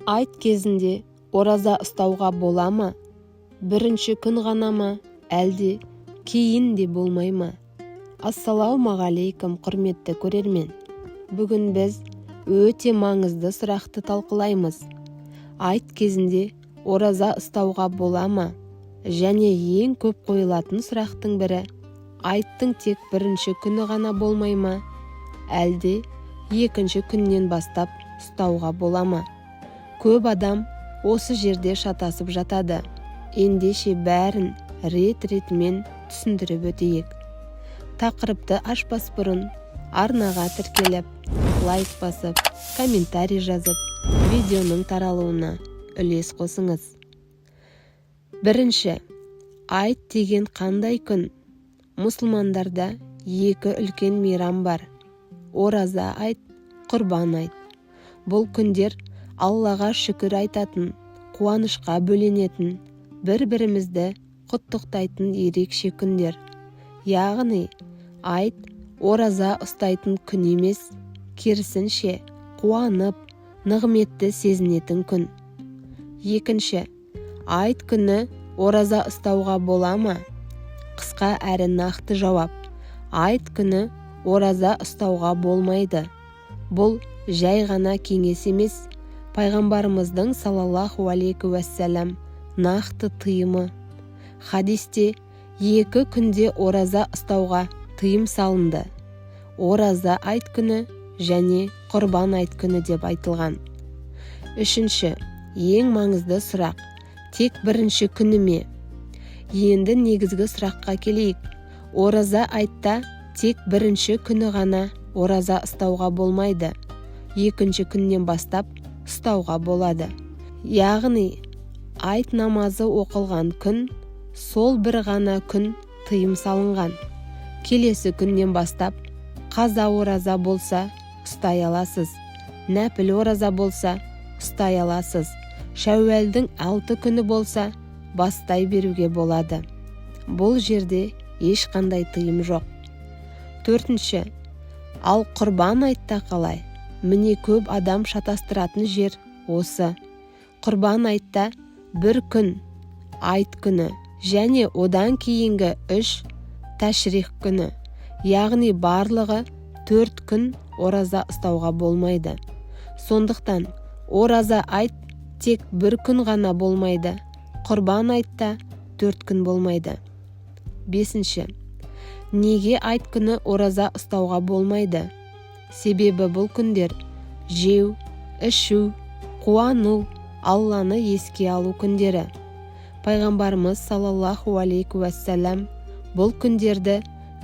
Айт кезінде ораза ұстауға бола ма? Бірінші күн ғана ма, әлде кейін де болмай ма? Ассалаумағалейкум, құрметті көрермен. Бүгін біз өте маңызды сұрақты талқылаймыз. Айт кезінде ораза ұстауға бола ма? Және ең көп қойылатын сұрақтың бірі, айттың тек бірінші күні ғана болмай ма? Әлде екінші күннен бастап ұстауға бола ма? Көп адам осы жерде шатасып жатады. Ендеше бәрін рет-ретімен түсіндіріп өтейік. Тақырыпты ашпас бұрын арнаға тіркеліп, лайк басып, комментарий жазып, видеоның таралуына үлес қосыңыз. Бірінші, айт деген қандай күн? Мұсылмандарда екі үлкен мейрам бар. Ораза айт, құрбан айт. Бұл күндер Аллаға шүкір айтатын, қуанышқа бөленетін, бір-бірімізді құттықтайтын ерекше күндер. Яғни, айт ораза ұстайтын күн емес, керісінше қуанып, нығметті сезінетін күн. Екінші, айт күні ораза ұстауға бола ма? Қысқа әрі нақты жауап. Айт күні ораза ұстауға болмайды. Бұл жай ғана кеңес емес, пайғамбарымыздың саллаллаху алейхи уассалам нақты тыйымы. Хадисте екі күнде ораза ұстауға тыйым салынды. Ораза айт күні және құрбан айт күні деп айтылған. Үшінші, ең маңызды сұрақ, тек бірінші күні ме? Енді негізгі сұраққа келейік. Ораза айтта тек бірінші күні ғана ораза ұстауға болмайды. Екінші күннен бастап ұстауға болады. Яғни, айт намазы оқылған күн, сол бір ғана күн тыйым салынған. Келесі күннен бастап қаза ораза болса ұстай аласыз. Нәпіл ораза болса ұстай аласыз. Шәуәлдің 6 күні болса бастай беруге болады. Бұл жерде ешқандай тыйым жоқ. Төртінші, ал құрбан айтта қалай? Міне көп адам шатастыратын жер осы. Құрбан айтта бір күн, айт күні, және одан кейінгі 3 тәшрих күні, яғни барлығы 4 күн ораза ұстауға болмайды. Сондықтан ораза айт тек бір күн ғана болмайды. Құрбан айтта 4 күн болмайды. Бесінші, неге айт күні ораза ұстауға болмайды? Себебі бұл күндер жеу, ішу, қуану, Алланы еске алу күндері. Пайғамбарымыз саллаллаху алейхи уассалам бұл күндерді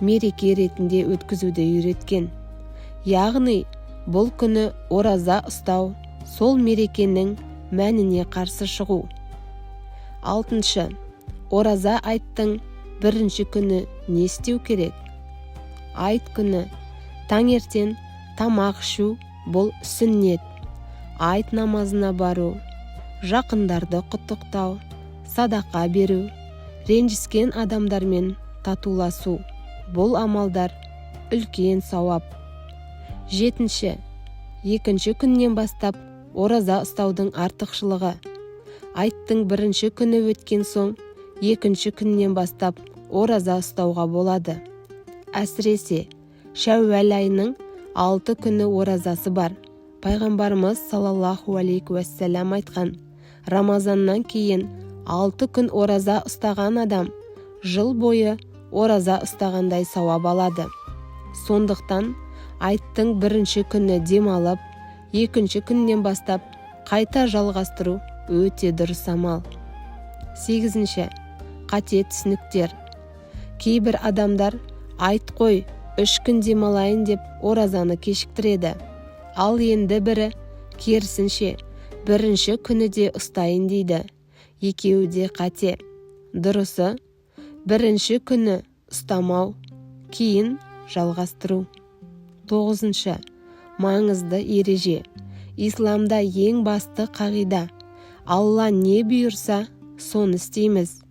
мереке ретінде өткізуді үйреткен. Яғни, бұл күні ораза ұстау сол мерекенің мәніне қарсы шығу. Алтыншы, ораза айттың бірінші күні не істеу керек? Айт күні таңертең тамақ ішу бұл сүннет. Айт намазына бару, жақындарды құттықтау, садақа беру, ренжіскен адамдармен татуласу. Бұл амалдар үлкен сауап. Жетінші, екінші күннен бастап ораза ұстаудың артықшылығы. Айттың бірінші күні өткен соң, екінші күннен бастап ораза ұстауға болады. Әсіресе, Шәуәл айының 6 күні оразасы бар. Пайғамбарымыз саллаллаху алейхи уассалам айтқан, Рамазаннан кейін 6 күн ораза ұстаған адам жыл бойы ораза ұстағандай сауап алады. Сондықтан айттың бірінші күні демалып, екінші күннен бастап қайта жалғастыру өте дұрыс амал. Сегізінші, қате түсініктер. Кейбір адамдар айт қой, 3 күн демалайын деп оразаны кешіктіреді. Ал енді бірі керісінше бірінші күні де ұстайын дейді. Екеуі де қате. Дұрысы, бірінші күні ұстамау, кейін жалғастыру. 9. Маңызды ереже. Исламда ең басты қағида. Алла не бұйырса, соны істейміз.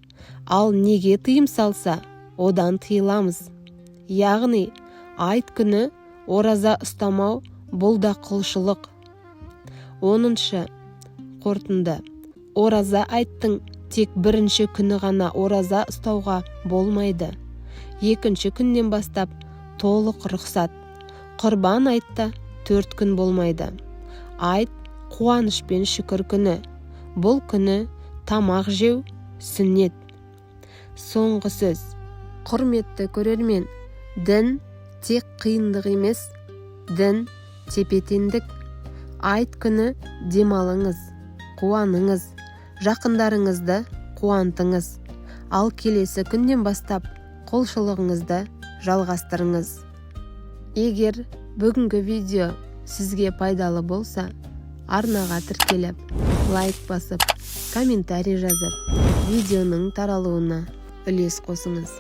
Ал неге тыйым салса, одан тыйыламыз. Яғни, айт күні ораза ұстамау бұл да құлшылық. 10. қорытынды. Ораза айттың тек бірінші күні ғана ораза ұстауға болмайды. Екінші күннен бастап толық рұқсат. Құрбан айтта 4 күн болмайды. Айт қуаныш пен шүкір күні. Бұл күні тамақ жеу сүннет. Соңғы сөз. Құрметті көрермен, дін тек қиындық емес, дін тепе-теңдік. Айт күні демалыңыз, қуаныңыз, жақындарыңызды қуантыңыз. Ал келесі күннен бастап құлшылығыңызды жалғастырыңыз. Егер бүгінгі видео сізге пайдалы болса, арнаға тіркеліп, лайк басып, комментарий жазып, видеоның таралуына үлес қосыңыз.